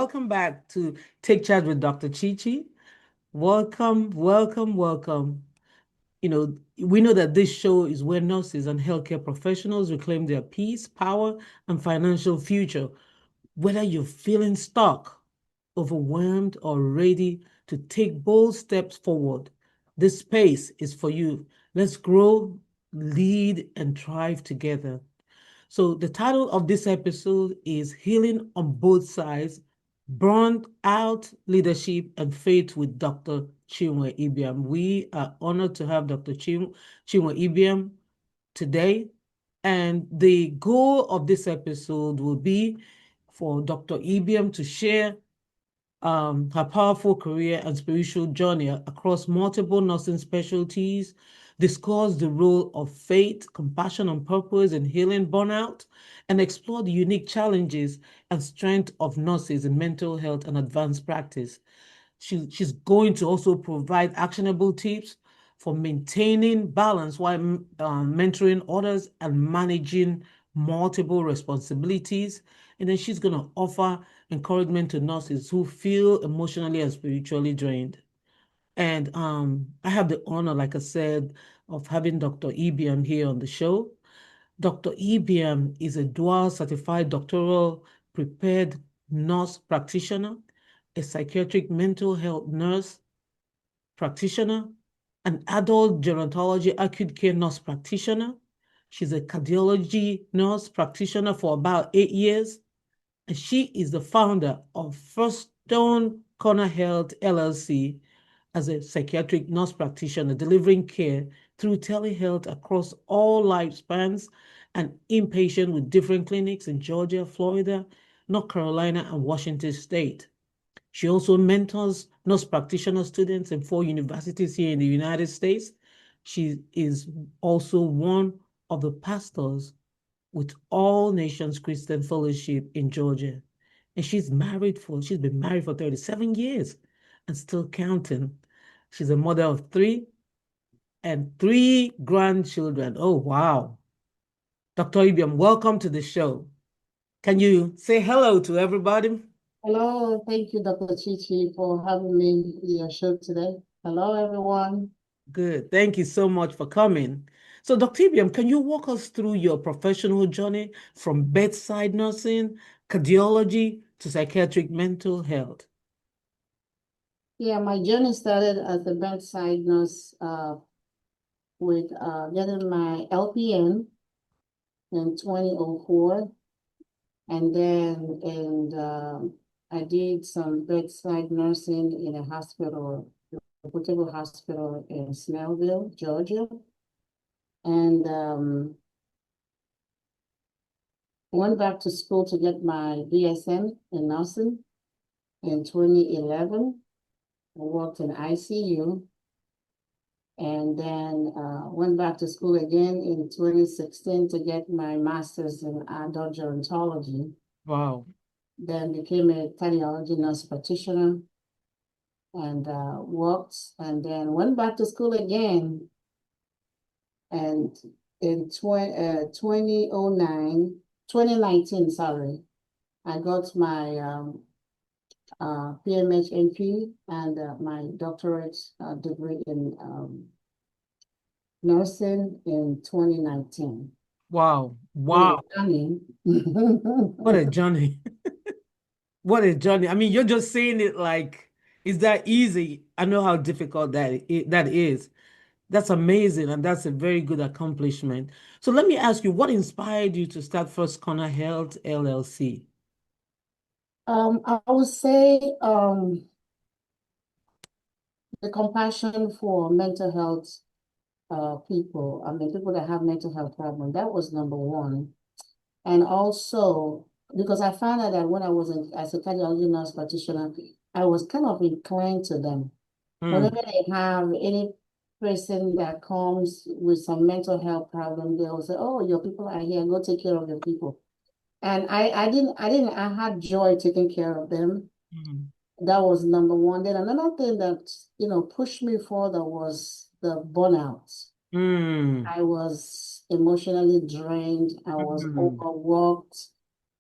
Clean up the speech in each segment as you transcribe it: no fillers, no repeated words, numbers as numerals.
welcome back to Take Charge with Dr. Chichi. Welcome, welcome, welcome. We know that this show is where nurses and healthcare professionals reclaim their peace, power, and financial future. Whether you're feeling stuck, overwhelmed, or ready to take bold steps forward, this space is for you. Let's grow, lead, and thrive together. So the title of this episode is Healing on Both Sides, Burned Out Leadership and Faith with Dr. Chinwe Ibiam. We are honored to have Dr. Chinwe Ibiam today. And the goal of this episode will be for Dr. Ibiam to share her powerful career and spiritual journey across multiple nursing specialties, discuss the role of faith, compassion, and purpose in healing burnout, and explore the unique challenges and strength of nurses in mental health and advanced practice. She's going to also provide actionable tips for maintaining balance while mentoring others and managing multiple responsibilities. And then she's going to offer encouragement to nurses who feel emotionally and spiritually drained. And I have the honor, like I said, of having Dr. Ibiam here on the show. Dr. Ibiam is a dual certified doctoral prepared nurse practitioner, a psychiatric mental health nurse practitioner, an adult gerontology acute care nurse practitioner. She's a cardiology nurse practitioner for about 8 years. And she is the founder of First Cornerstone Health LLC as a psychiatric nurse practitioner, delivering care through telehealth across all lifespans and inpatient with different clinics in Georgia, Florida, North Carolina, and Washington State. She also mentors nurse practitioner students in 4 universities here in the United States. She is also one of the pastors with All Nations Christian Fellowship in Georgia. And she's been married for 37 years and still counting. She's a mother of 3 and 3 grandchildren. Oh, wow. Dr. Ibiam, welcome to the show. Can you say hello to everybody? Hello, thank you, Dr. Chichi, for having me in your show today. Hello, everyone. Good. Thank you so much for coming. So, Dr. Ibiam, can you walk us through your professional journey from bedside nursing, cardiology, to psychiatric mental health? Yeah, my journey started as a bedside nurse with getting my LPN in 2004. And then I did some bedside nursing in a hospital, a reputable hospital in Snellville, Georgia. And went back to school to get my BSN in nursing in 2011. I worked in ICU, and then went back to school again in 2016 to get my master's in adult gerontology. Wow. Then became a cardiology nurse practitioner and worked, and then went back to school again. And in 2019, sorry, I got my PMHNP and my doctorate degree in nursing in 2019. Wow. Wow. What a journey. What a journey. I mean, you're just saying it like, is that easy? I know how difficult that is. That's amazing, and that's a very good accomplishment. So let me ask you, what inspired you to start First Corner Health LLC? I would say the compassion for mental health people. I mean, people that have mental health problems. That was number one. And also, because I found out that when I was as a cardiology nurse practitioner, I was kind of inclined to them. Whenever they have any person that comes with some mental health problem, they will say, "Oh, your people are here. Go take care of your people." And I had joy taking care of them. That was number one. Then another thing that, pushed me further was the burnout. I was emotionally drained. I was overworked.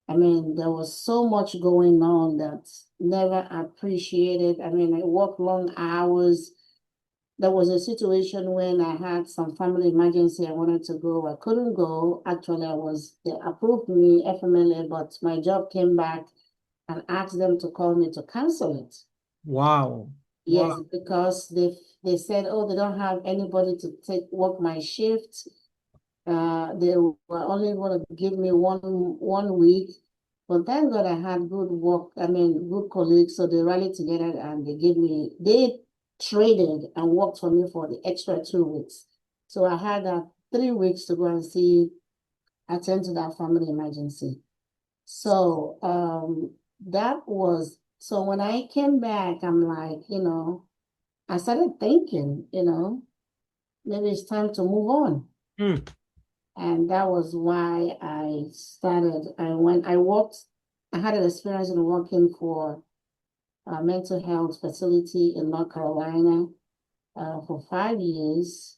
I mean, there was so much going on that never appreciated. I mean, I work long hours. There was a situation when I had some family emergency. I wanted to go. I couldn't go. Actually, they approved me FMLA, but my job came back and asked them to call me to cancel it. Wow. Yes, Wow. because they said, oh, they don't have anybody to work my shift. They were only going to give me one week. But thank God I had good work, I mean, good colleagues. So they rallied together and they traded and worked for me for the extra 2 weeks. So I had 3 weeks to go and attend to that family emergency. So so when I came back, I'm like, I started thinking, maybe it's time to move on. Mm. And that was why I had an experience in working for a mental health facility in North Carolina for 5 years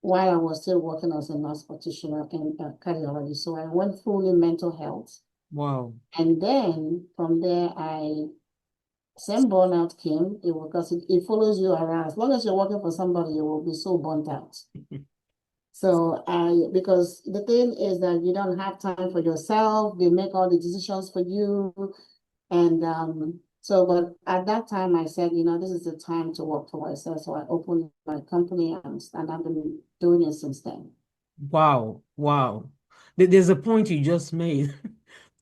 while I was still working as a nurse practitioner in cardiology. So I went fully mental health. Wow. And then from there, same burnout came because it follows you around. As long as you're working for somebody, you will be so burnt out. So because the thing is that you don't have time for yourself, they make all the decisions for you. And but at that time I said, this is the time to work for myself. So I opened my company and I've been doing it since then. Wow. Wow. There's a point you just made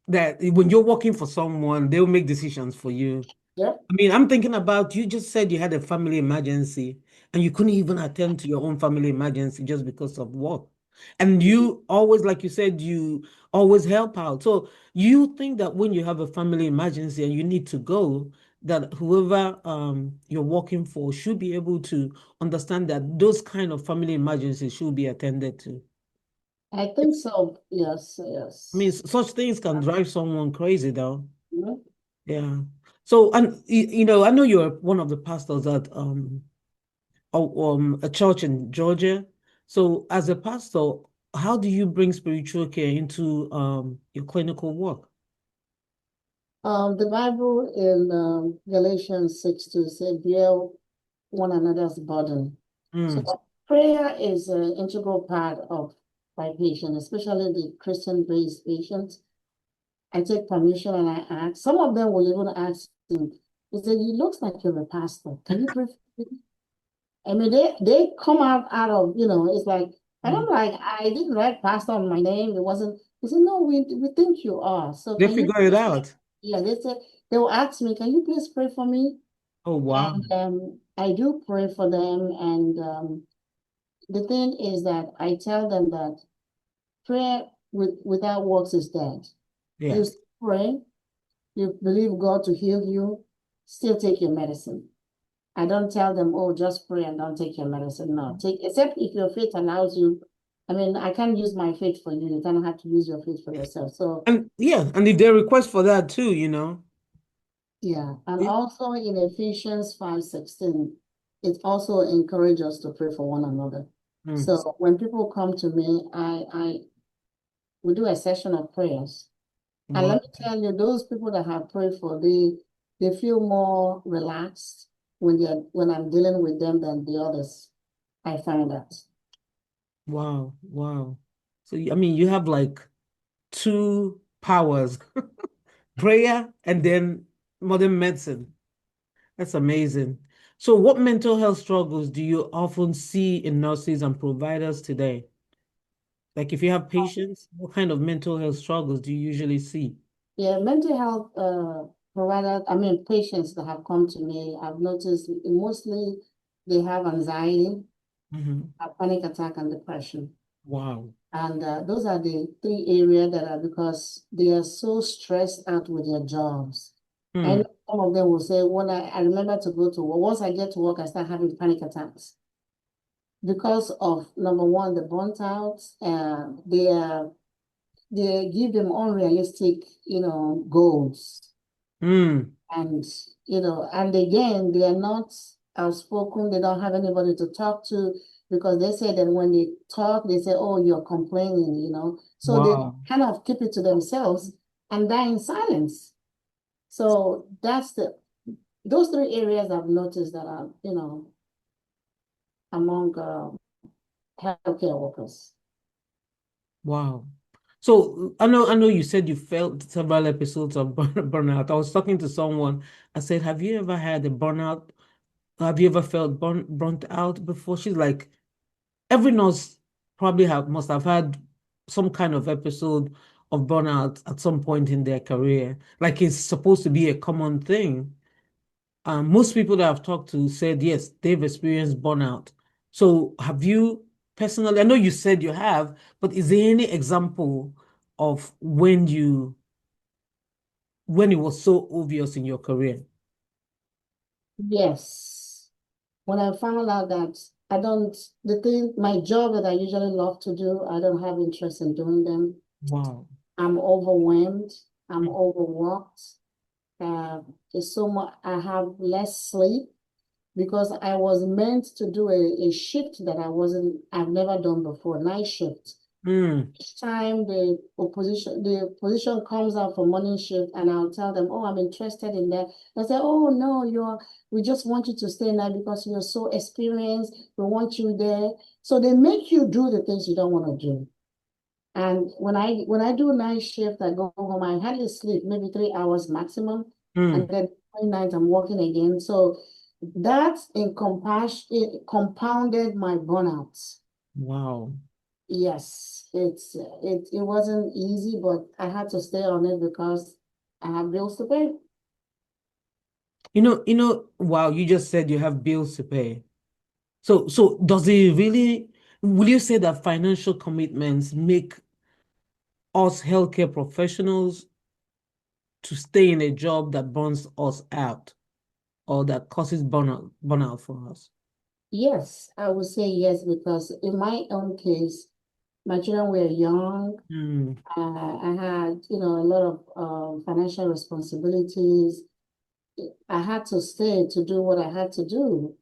that when you're working for someone, they'll make decisions for you. Yep. I mean, I'm thinking about you just said you had a family emergency and you couldn't even attend to your own family emergency just because of work. And you always, like you said, you always help out. So you think that when you have a family emergency and you need to go, that whoever you're working for should be able to understand that those kind of family emergencies should be attended to. I think so. Yes, I mean, yes. such things can drive someone crazy, though. Mhm. Yeah. So, and I know you're one of the pastors at a church in Georgia. So, as a pastor, how do you bring spiritual care into your clinical work? The Bible in Galatians 6:2 says, bear one another's burden. So Mm, prayer is an integral part of my patient, especially the Christian-based patients. I take permission and I ask. Some of them will even ask me, they say, "You looks like you're a pastor. Can you pray for me?" I mean, they come out of, it's like, and I'm mm. like, I didn't write pastor on my name. It wasn't, they said, no, we think you are. So They can you figure it out. yeah, they will ask me, can you please pray for me? Oh, wow. And I do pray for them. And the thing is that I tell them that prayer without works is dead. Yeah. You pray, you believe God to heal you, still take your medicine. I don't tell them, oh, just pray and don't take your medicine. No, except if your faith allows you. I mean, I can't use my faith for you. You kind of have to use your faith for yourself. So, And yeah, and if they request for that too, yeah. And Yeah. also in Ephesians 5:16, it also encourages us to pray for one another. Mm, So when people come to me, we do a session of prayers. And wow. let me tell you, those people that have prayed for, they feel more relaxed when I'm dealing with them than the others. I find that. Wow. Wow. So, I mean, you have like two powers, prayer and then modern medicine. That's amazing. So, what mental health struggles do you often see in nurses and providers today? Like, if you have patients, what kind of mental health struggles do you usually see? Yeah, mental health providers, I mean, patients that have come to me, I've noticed mostly they have anxiety, Mhm. a panic attack, and depression. Wow. And those are the three areas that are because they are so stressed out with their jobs. I Hmm. know some of them will say, when I remember to go to work, once I get to work, I start having panic attacks because of number one, the burnt out, they give them unrealistic, goals. Hmm. And, and again, they are not outspoken. They don't have anybody to talk to because they say that when they talk, they say, oh, you're complaining. So they Wow. kind of keep it to themselves and die in silence. So those three areas I've noticed that are, among healthcare workers. Wow. So I know you said you felt several episodes of burnout. I was talking to someone. I said, "Have you ever had a burnout? Have you ever felt burnt out before?" She's like, "Every nurse probably must have had some kind of episode of burnout at some point in their career. Like it's supposed to be a common thing." Most people that I've talked to said yes, they've experienced burnout. So have you personally, I know you said you have, but is there any example of when it was so obvious in your career? Yes. When I found out that my job that I usually love to do, I don't have interest in doing them. Wow. I'm overwhelmed. I'm Mm. overworked. Uh, it's so much. I have less sleep because I was meant to do a shift that I've never done before, night shift. Mm. Each time the position comes out for morning shift, and I'll tell them, "Oh, I'm interested in that." They say, "Oh no, we just want you to stay now because you're so experienced. We want you there." So they make you do the things you don't want to do. And when I do night shift, I go home, I hardly sleep, maybe 3 hours maximum. And Mm. then night I'm working again. So that in compassion, it compounded my burnouts. Wow. Yes, it wasn't easy, but I had to stay on it because I have bills to pay. Wow, you just said you have bills to pay. So does it really, will you say that financial commitments make us healthcare professionals to stay in a job that burns us out or that causes burnout for us? Yes, I would say yes, because in my own case, my children were young. Mm. I had, a lot of financial responsibilities. I had to stay to do what I had to do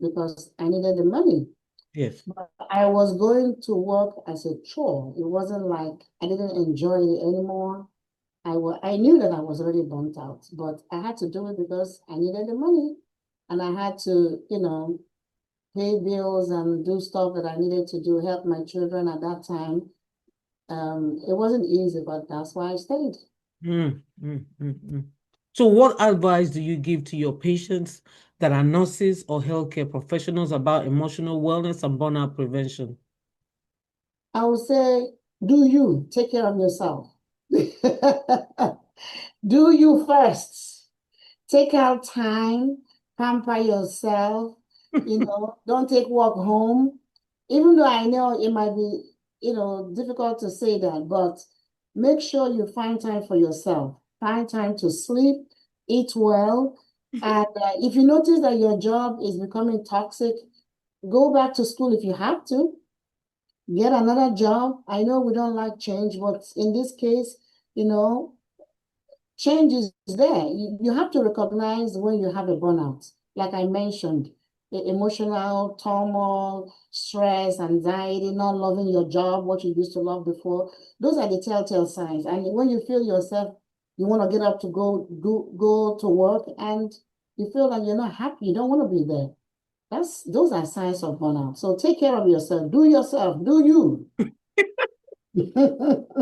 because I needed the money. Yes. But I was going to work as a chore. It wasn't like I didn't enjoy it anymore. I knew that I was already burnt out, but I had to do it because I needed the money. And I had to, pay bills and do stuff that I needed to do, help my children at that time. It wasn't easy, but that's why I stayed. Mm, mm, mm, mm. So what advice do you give to your patients that are nurses or healthcare professionals about emotional wellness and burnout prevention? I would say, do you take care of yourself? Do you first. Take out time, pamper yourself, don't take work home. Even though I know it might be, difficult to say that, but make sure you find time for yourself. Find time to sleep, eat well. And if you notice that your job is becoming toxic, go back to school if you have to. Get another job. I know we don't like change, but in this case, you know, change is there. You have to recognize when you have a burnout. Like I mentioned, the emotional turmoil, stress, anxiety, not loving your job, what you used to love before. Those are the telltale signs. And when you feel yourself, you want to get up to go to work, and you feel that you're not happy, you don't want to be there. Those are signs of burnout. So take care of yourself. Do yourself. Do you.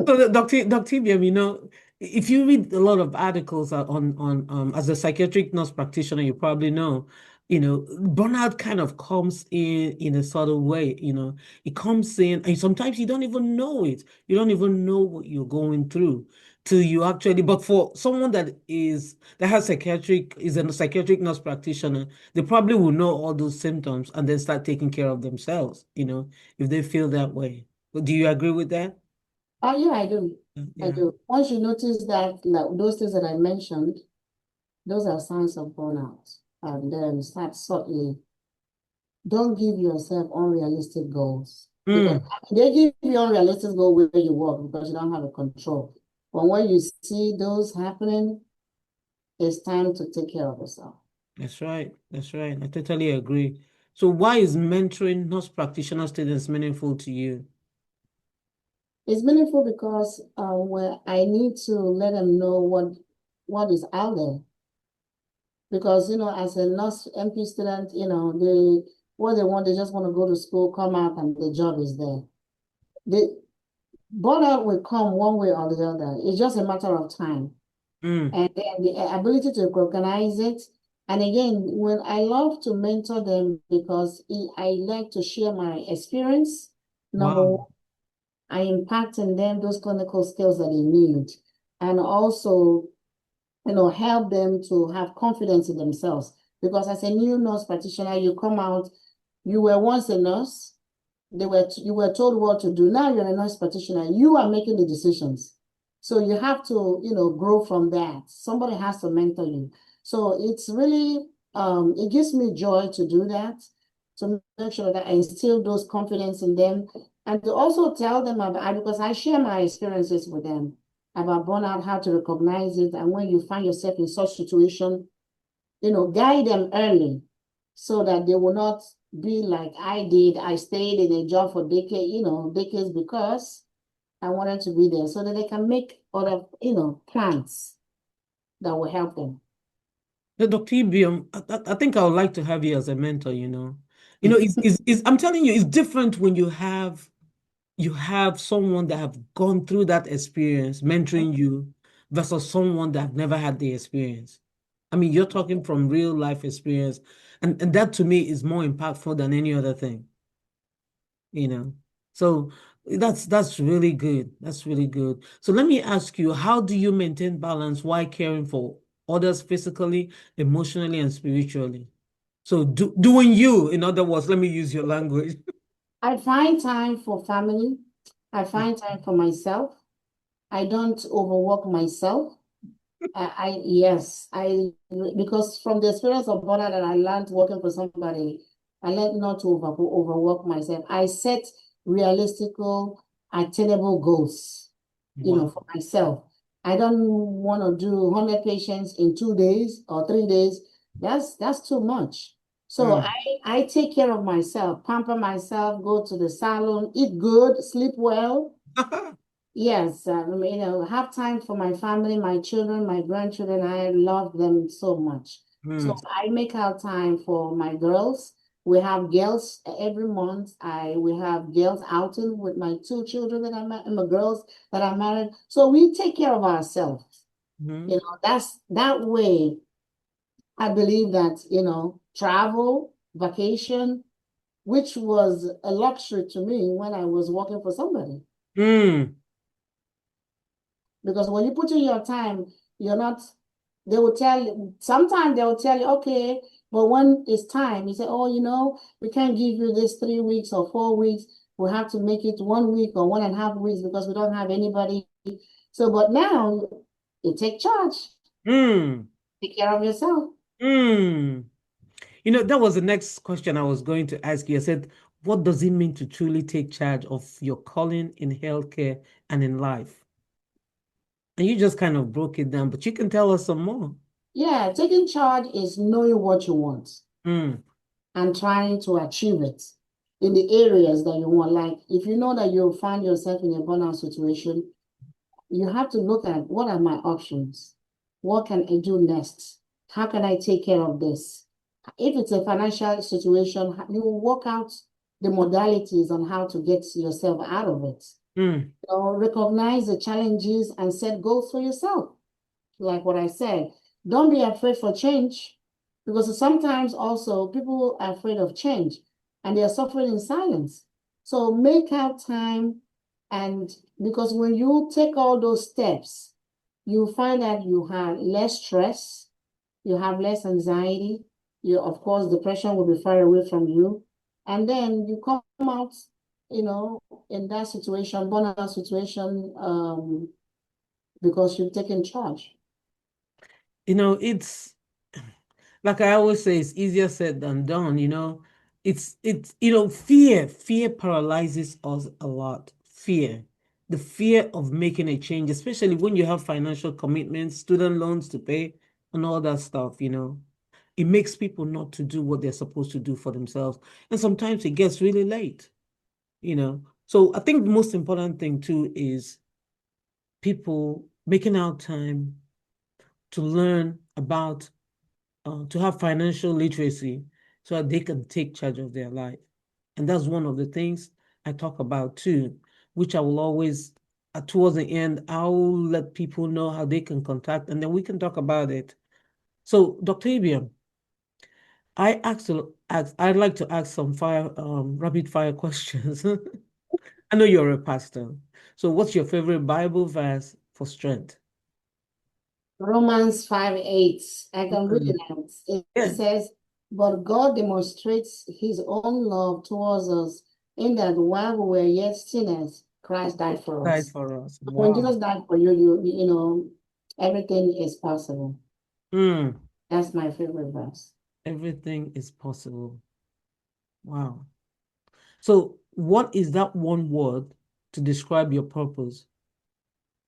So, Dr. Ibiam, if you read a lot of articles on as a psychiatric nurse practitioner, you probably know, burnout kind of comes in a subtle way, it comes in, and sometimes you don't even know it. You don't even know what you're going through till you actually. But for someone that is a psychiatric nurse practitioner, they probably will know all those symptoms and then start taking care of themselves, if they feel that way. Do you agree with that? Oh, yeah, I do. I Yeah. do. Once you notice that, like those things that I mentioned, those are signs of burnout. And then start subtly. Don't give yourself unrealistic goals because Mm, they give you unrealistic goals where you work because you don't have a control. But when you see those happening, it's time to take care of yourself. that's right. That's right. I totally agree. So why is mentoring nurse practitioner students meaningful to you? It's meaningful because where I need to let them know what is out there. Because, as a nurse MP student, what they want, they just want to go to school, come out, and the job is there. The burnout will come one way or the other. It's just a matter of time. And then the ability to recognize it. And again, when I love to mentor them because I like to share my experience. Number Wow. one, I impact in them those clinical skills that they need. And also, help them to have confidence in themselves. Because as a new nurse practitioner, you come out, you were once a nurse, you were told what to do. Now you're a nurse practitioner, you are making the decisions. So you have to, grow from that. Somebody has to mentor you. So it's really, it gives me joy to do that, to make sure that I instill those confidence in them, and to also tell them about, because I share my experiences with them about burnout, how to recognize it, and when you find yourself in such situation, guide them early so that they will not be like I did. I stayed in a job for decades because I wanted to be there so that they can make other, plans that will help them. Dr. Ibiam, I think I would like to have you as a mentor, you know. I'm telling you, it's different when you have someone that have gone through that experience mentoring you versus someone that have never had the experience. I mean, you're talking from real life experience, and that to me is more impactful than any other thing, you know. So that's really good. That's really good. So let me ask you, how do you maintain balance while caring for others physically, emotionally, and spiritually? So doing you, in other words, let me use your language. I find time for family. I find time for myself. I don't overwork myself. Yes, because from the experience of burnout that I learned working for somebody, I learned not to overwork myself. I set realistical, attainable goals, Wow. for myself. I don't want to do 100 patients in 2 days or 3 days. That's too much. So Mm. I take care of myself, pamper myself, go to the salon, eat good, sleep well. Yes, have time for my family, my children, my grandchildren. I love them so much. So Mm. I make out time for my girls. We have girls every month. We have girls outing with my two children that I'm and my girls that are married. So we take care of ourselves. Mhm. That's that way. I believe that, travel, vacation, which was a luxury to me when I was working for somebody. Mm. Because when you put in your time, you're not, they will tell you, sometimes they will tell you, okay, but when it's time, you say, oh, we can't give you this 3 weeks or 4 weeks. We have to make it 1 week or 1.5 weeks because we don't have anybody. So, but now you take charge, Mm. take care of yourself. Mm. That was the next question I was going to ask you. I said, what does it mean to truly take charge of your calling in healthcare and in life? And you just kind of broke it down, but you can tell us some more. Yeah, taking charge is knowing what you want Mm. and trying to achieve it in the areas that you want. Like if you know that you'll find yourself in a burnout situation, you have to look at what are my options? What can I do next? How can I take care of this? If it's a financial situation, you will work out the modalities on how to get yourself out of it. Mm. Recognize the challenges and set goals for yourself. Like what I said, don't be afraid for change because sometimes also people are afraid of change and they are suffering in silence. So make out time, and because when you take all those steps, you find that you have less stress, you have less anxiety, of course, depression will be far away from you. And then you come out, in that situation, burnout situation, because you've taken charge. It's like I always say, it's easier said than done. Fear paralyzes us a lot. Fear. The fear of making a change, especially when you have financial commitments, student loans to pay, and all that stuff. It makes people not to do what they're supposed to do for themselves. And sometimes it gets really late. So I think the most important thing too is people making out time to learn about, to have financial literacy so that they can take charge of their life. And that's one of the things I talk about too, which I will always, towards the end, I'll let people know how they can contact, and then we can talk about it. So, Dr. Ibiam, I'd like to ask some rapid fire questions. I know you're a pastor. So what's your favorite Bible verse for strength? Romans 5:8. I can read it Mm. out. It Yeah, says, but God demonstrates his own love towards us in that while we were yet sinners, Christ died for died us. for us. When Wow. Jesus died for you, you know, everything is possible. Mm. That's my favorite verse. Everything is possible. Wow. So what is that one word to describe your purpose?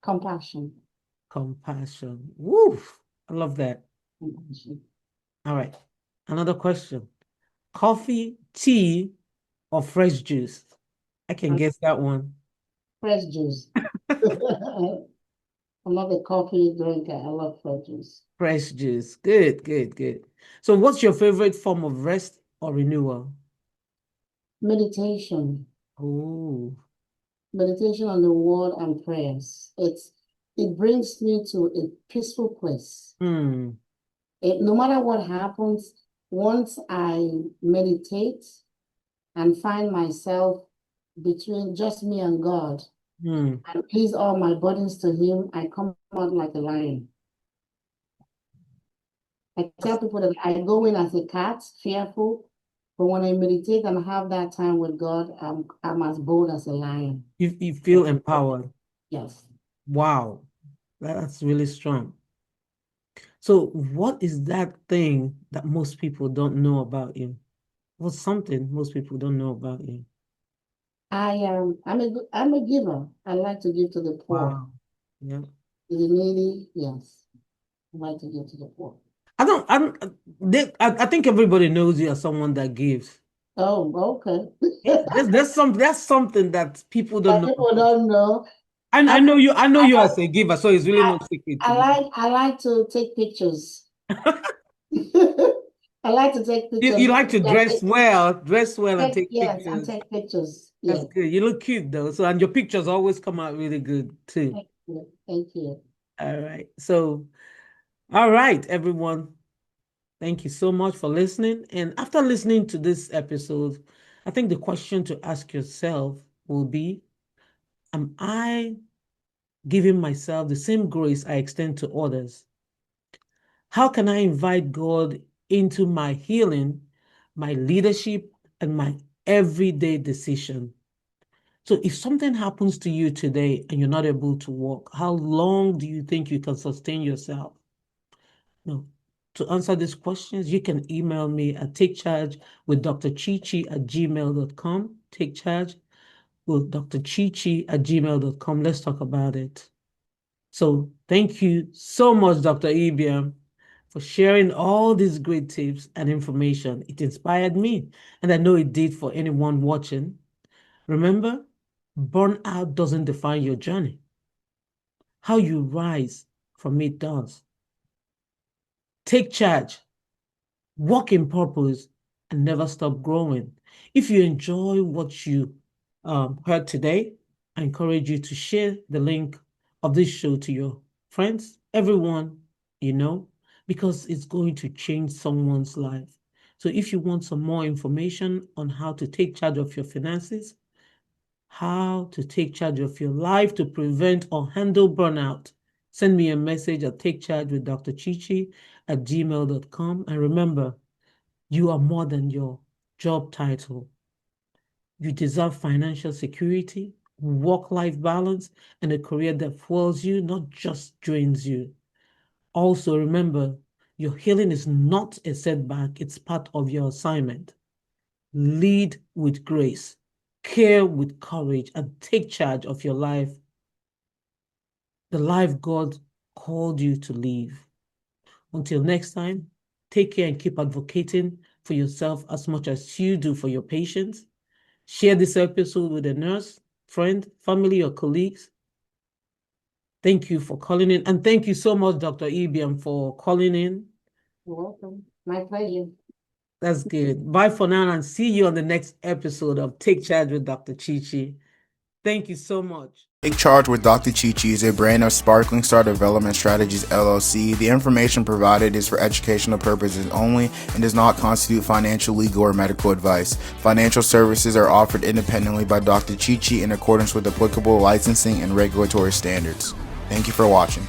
Compassion. Compassion. Woo! I love that. Compassion. All right. Another question. Coffee, tea, or fresh juice? I can And guess that one. fresh juice. I'm not a coffee drinker. I love fresh juice. Fresh juice. Good, good, good. So what's your favorite form of rest or renewal? Meditation. Oh, Meditation on the word and prayers. It brings me to a peaceful place. hmm, No matter what happens, once I meditate and find myself between just me and God hmm. and please all my burdens to Him, I come out like a lion. I tell people that I go in as a cat, fearful, but when I meditate and have that time with God, I'm as bold as a lion. You feel empowered. Yes. Wow, that's really strong. So what is that thing that most people don't know about you? What's something most people don't know about you? I'm a giver. I like to give to the poor. Wow. Yeah. To the needy, yes. I like to give to the poor. I think everybody knows you as someone that gives. Oh, okay. Yeah, that's something that people don't But know people about. don't know. I I know you, I know I you like as a giver, so it's really I, no secret to me. I like to take pictures. I like to take You pictures. like to dress well and take Yes, and pictures. take pictures. That's Yes. good. You look cute though. So, and your pictures always come out really good too. Thank you. Thank you. All right. So, all right, everyone. Thank you so much for listening. And after listening to this episode, I think the question to ask yourself will be, am I giving myself the same grace I extend to others? How can I invite God into my healing, my leadership, and my everyday decision? So if something happens to you today and you're not able to walk, how long do you think you can sustain yourself? No. To answer these questions, you can email me at takechargewithdrchichi@gmail.com. Take charge with drchichi@gmail.com. Let's talk about it. So thank you so much, Dr. Ibiam, for sharing all these great tips and information. It inspired me, and I know it did for anyone watching. Remember, burnout doesn't define your journey. How you rise from it does. Take charge, walk in purpose, and never stop growing. If you enjoy what you heard today, I encourage you to share the link of this show to your friends, everyone you know, because it's going to change someone's life. So if you want some more information on how to take charge of your finances, how to take charge of your life to prevent or handle burnout, send me a message at takechargewithdrchichi@gmail.com. And remember, you are more than your job title. You deserve financial security, work-life balance, and a career that fuels you, not just drains you. Also, remember, your healing is not a setback, it's part of your assignment. Lead with grace, care with courage, and take charge of your life, the life God called you to live. Until next time, take care and keep advocating for yourself as much as you do for your patients. Share this episode with a nurse, friend, family, or colleagues. Thank you for calling in. And thank you so much, Dr. Ibiam, for calling in. You're welcome. My pleasure. That's good. Bye for now and see you on the next episode of Take Charge with Dr. Chichi. Thank you so much. Take Charge with Dr. Chichi is a brand of Sparkling Star Development Strategies LLC. The information provided is for educational purposes only and does not constitute financial, legal, or medical advice. Financial services are offered independently by Dr. Chichi in accordance with applicable licensing and regulatory standards. Thank you for watching.